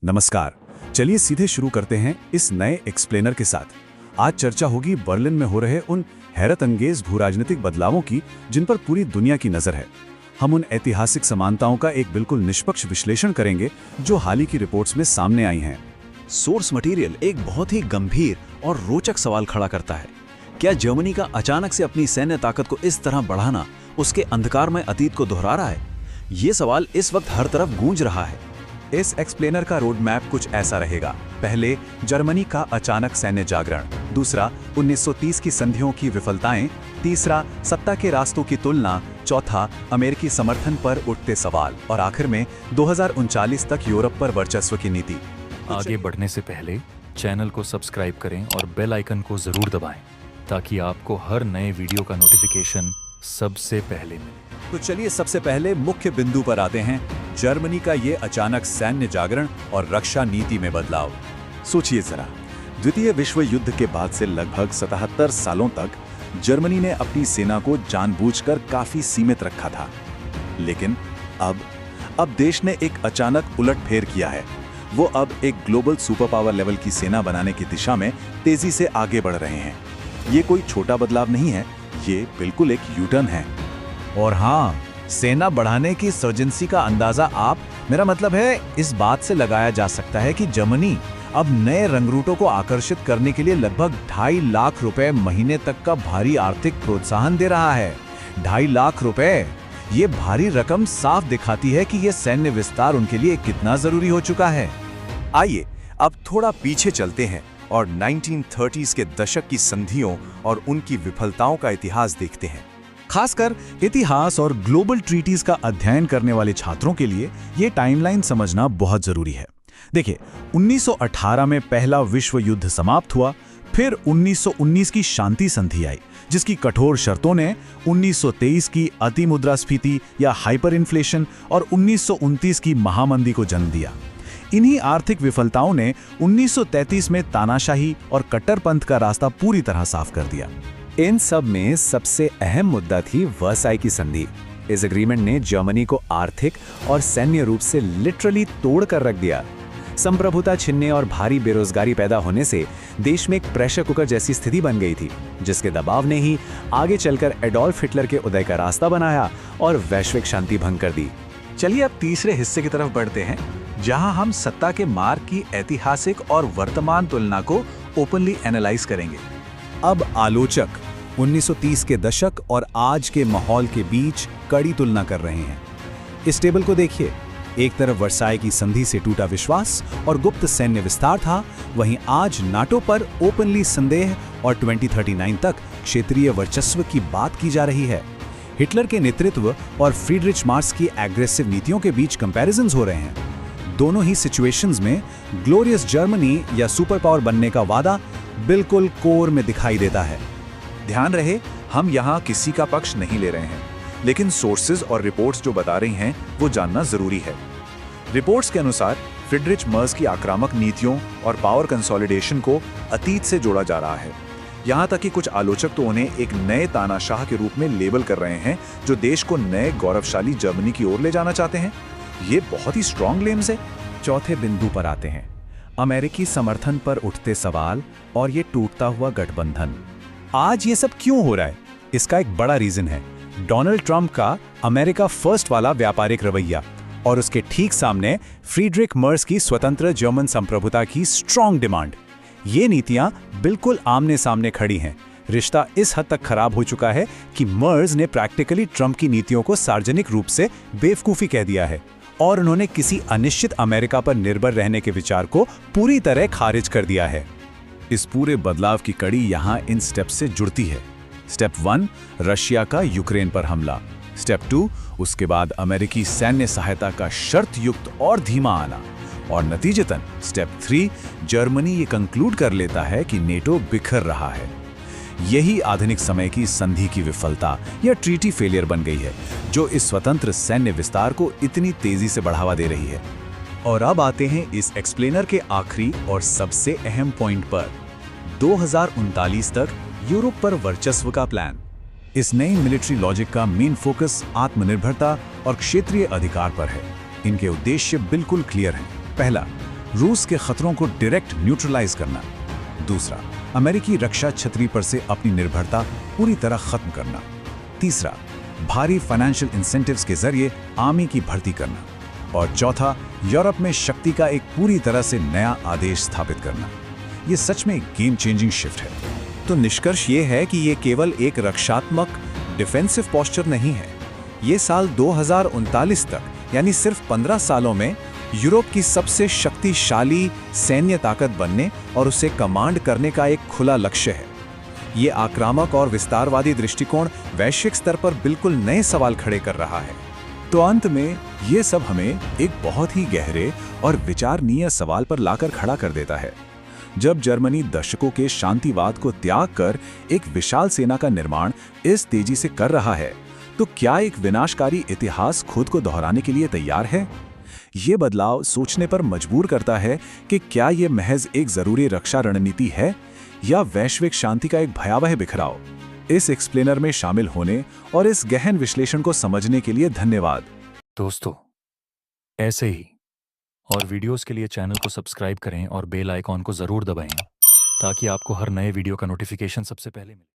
नमस्कार। चलिए सीधे शुरू करते हैं इस नए एक्सप्लेनर के साथ। आज चर्चा होगी बर्लिन में हो रहे उन हैरत अंगेज भू-राजनीतिक बदलावों की जिन पर पूरी दुनिया की नज़र है। हम उन ऐतिहासिक समानताओं का एक बिल्कुल निष्पक्ष विश्लेषण करेंगे जो हाल ही की रिपोर्ट्स में सामने आई हैं। सोर्स मटेरियल एक बहुत ही गंभीर और रोचक सवाल खड़ा करता है। क्या जर्मनी का अचानक से अपनी सैन्य ताकत को इस तरह बढ़ाना उसके अंधकारमय अतीत को दोहरा रहा है? ये सवाल इस वक्त हर तरफ गूंज रहा है। इस एक्सप्लेनर का रोड मैप कुछ ऐसा रहेगा। पहले, जर्मनी का अचानक सैन्य जागरण। दूसरा, 1930 की संधियों की विफलताएं। तीसरा, सत्ता के रास्तों की तुलना। चौथा, अमेरिकी समर्थन पर उठते सवाल। और आखिर में 2039 तक यूरोप पर वर्चस्व की नीति। आगे बढ़ने से पहले चैनल को सब्सक्राइब करें और बेल आइकन को जरूर दबाएं ताकि आपको हर नए वीडियो का नोटिफिकेशन सबसे पहले मिले। तो चलिए सबसे पहले मुख्य बिंदु पर आते हैं, जर्मनी का ये अचानक सैन्य जागरण और रक्षा नीति में बदलाव। सोचिए जरा, द्वितीय विश्व युद्ध के बाद से लगभग 77 सालों तक जर्मनी ने अपनी सेना को जानबूझकर काफी सीमित रखा था। लेकिन अब देश ने एक अचानक उलटफेर किया है। वो अब एक ग्लोबल सुपर पावर लेवल की सेना बनाने की दिशा में तेजी से आगे बढ़ रहे हैं। ये कोई छोटा बदलाव नहीं है, ये बिल्कुल एक यूटर्न है। और हाँ, सेना बढ़ाने की सर्जेंसी का अंदाजा मेरा मतलब है इस बात से लगाया जा सकता है कि जर्मनी अब नए रंगरूटों को आकर्षित करने के लिए लगभग 2.5 लाख रुपए महीने तक का भारी आर्थिक प्रोत्साहन दे रहा है। 2.5 लाख रुपए, ये भारी रकम साफ दिखाती है कि ये सैन्य विस्तार उनके लिए कितना जरूरी हो चुका है। आइए अब थोड़ा पीछे चलते हैं और 1930s के दशक की संधियों और उनकी विफलताओं का इतिहास देखते हैं। खासकर इतिहास और ग्लोबल ट्रीटीज का अध्ययन करने वाले छात्रों के लिए ये टाइमलाइन समझना बहुत जरूरी है। देखिए, 1918 में पहला विश्व युद्ध समाप्त हुआ। फिर 1919 की शांति संधि आई, जिसकी कठोर शर्तों ने 1923 की अति मुद्रास्फीति या हाइपर इन्फ्लेशन और 1929 की महामंदी को जन्म दिया। इन्हीं आर्थिक विफलताओं ने 1933 में तानाशाही और कट्टरपंथ का रास्ता पूरी तरह साफ कर दिया। इन सब में सबसे अहम मुद्दा थी वर्साई की संधि। इस एग्रीमेंट ने जर्मनी को आर्थिक और सैन्य रूप से लिटरली तोड़ कर रख दिया। संप्रभुता छिनने और भारी बेरोजगारी पैदा होने से देश में एक प्रेशर कुकर जैसी स्थिति बन गई थी, जिसके दबाव ने ही आगे चलकर एडोल्फ हिटलर के उदय का रास्ता बनाया और वैश्विक शांति भंग कर दी। चलिए अब तीसरे हिस्से की तरफ बढ़ते हैं, जहां हम सत्ता के मार्ग की ऐतिहासिक और वर्तमान तुलना को ओपनली एनालाइज करेंगे। अब आलोचक 1930 के दशक और आज के माहौल के बीच कड़ी तुलना कर रहे हैं। इस टेबल को देखिए। एक तरफ वर्साई की संधि से टूटा विश्वास और गुप्त सैन्य विस्तार था, वहीं आज नाटो पर ओपनली संदेह और 2039 तक क्षेत्रीय वर्चस्व की बात की जा रही है। हिटलर के नेतृत्व और फ्रीडरिच मार्स की एग्रेसिव नीतियों के बीच कंपैरिजन्स हो रहे हैं। दोनों ही सिचुएशंस में ग्लोरियस जर्मनी या सुपर पावर बनने का वादा बिल्कुल कोर में दिखाई देता है। ध्यान रहे, हम यहाँ किसी का पक्ष नहीं ले रहे हैं, लेकिन सोर्सेज और रिपोर्ट्स जो बता रही हैं वो जानना जरूरी है। रिपोर्ट्स के अनुसार फ्रीडरिच मर्स की आक्रामक नीतियों और पावर कंसोलिडेशन को अतीत से जोड़ा जा रहा है। यहाँ तक कि कुछ आलोचक तो उन्हें एक नए तानाशाह के रूप में लेबल कर रहे हैं जो देश को नए गौरवशाली जर्मनी की ओर ले जाना चाहते हैं। ये बहुत ही स्ट्रॉन्ग क्लेम्स है। चौथे बिंदु पर आते हैं, अमेरिकी समर्थन पर उठते सवाल और ये टूटता हुआ गठबंधन। आज ये सब क्यों हो रहा है? इसका एक बड़ा रीजन है डोनाल्ड ट्रंप का अमेरिका फर्स्ट वाला व्यापारिक रवैया और उसके ठीक सामने फ्रीडरिच मर्स की स्वतंत्र जर्मन संप्रभुता की स्ट्रॉन्ग डिमांड। ये नीतियां बिल्कुल आमने सामने खड़ी हैं। रिश्ता इस हद तक खराब हो चुका है कि मर्स ने प्रैक्टिकली ट्रंप की नीतियों को सार्वजनिक रूप से बेवकूफी कह दिया है और उन्होंने किसी अनिश्चित अमेरिका पर निर्भर रहने के विचार को पूरी तरह खारिज कर दिया है। इस पूरे बदलाव की कड़ी यहाँ इन स्टेप से जुड़ती है। स्टेप 1, रशिया का यूक्रेन पर हमला। स्टेप 2, उसके बाद अमेरिकी सैन्य सहायता का शर्त युक्त और धीमा आना। और नतीजतन स्टेप 3, जर्मनी ये कंक्लूड कर लेता है कि नेटो बिखर रहा है। यही आधुनिक समय की संधि की विफलता या ट्रीटी फेलियर बन गई है, जो इस स्वतंत्र सैन्य विस्तार को इतनी तेजी से बढ़ावा दे रही है। और अब आते हैं इस एक्सप्लेनर के आखिरी और सबसे अहम पॉइंट पर, 2039 तक यूरोप पर वर्चस्व का प्लान। इस नई मिलिट्री लॉजिक का मेन फोकस आत्मनिर्भरता और क्षेत्रीय अधिकार पर है। इनके उद्देश्य बिल्कुल क्लियर हैं। पहला, रूस के खतरों को डायरेक्ट न्यूट्रलाइज करना। दूसरा, अमेरिकी रक्षा छतरी पर से अपनी निर्भरता पूरी तरह खत्म करना। तीसरा, भारी फाइनेंशियल इंसेंटिव्स के जरिए आर्मी की भर्ती करना। और चौथा, यूरोप में शक्ति का एक पूरी तरह से नया आदेश स्थापित करना। ये सच में एक गेम चेंजिंग शिफ्ट है। तो निष्कर्ष ये है कि ये केवल एक रक्षात्मक डिफेंसिव पोस्चर नहीं है। ये साल 2039 तक यानी सिर्फ 15 सालों में यूरोप की सबसे शक्तिशाली सैन्य ताकत बनने और उसे कमांड करने का एक खुला लक्ष्य है। ये आक्रामक और विस्तारवादी दृष्टिकोण वैश्विक स्तर पर बिल्कुल नए सवाल खड़े कर रहा है। तो अंत में ये सब हमें एक बहुत ही गहरे और विचारणीय सवाल पर लाकर खड़ा कर देता है। जब जर्मनी दशकों के शांतिवाद को त्याग कर एक विशाल सेना का निर्माण इस तेजी से कर रहा है, तो क्या एक विनाशकारी इतिहास खुद को दोहराने के लिए तैयार है? ये बदलाव सोचने पर मजबूर करता है कि क्या ये महज एक जरूरी रक्षा रणनीति है या वैश्विक शांति का एक भयावह बिखराव। इस एक्सप्लेनर में शामिल होने और इस गहन विश्लेषण को समझने के लिए धन्यवाद। दोस्तों, ऐसे ही और वीडियोस के लिए चैनल को सब्सक्राइब करें और बेल आइकॉन को जरूर दबाएं ताकि आपको हर नए वीडियो का नोटिफिकेशन सबसे पहले मिले।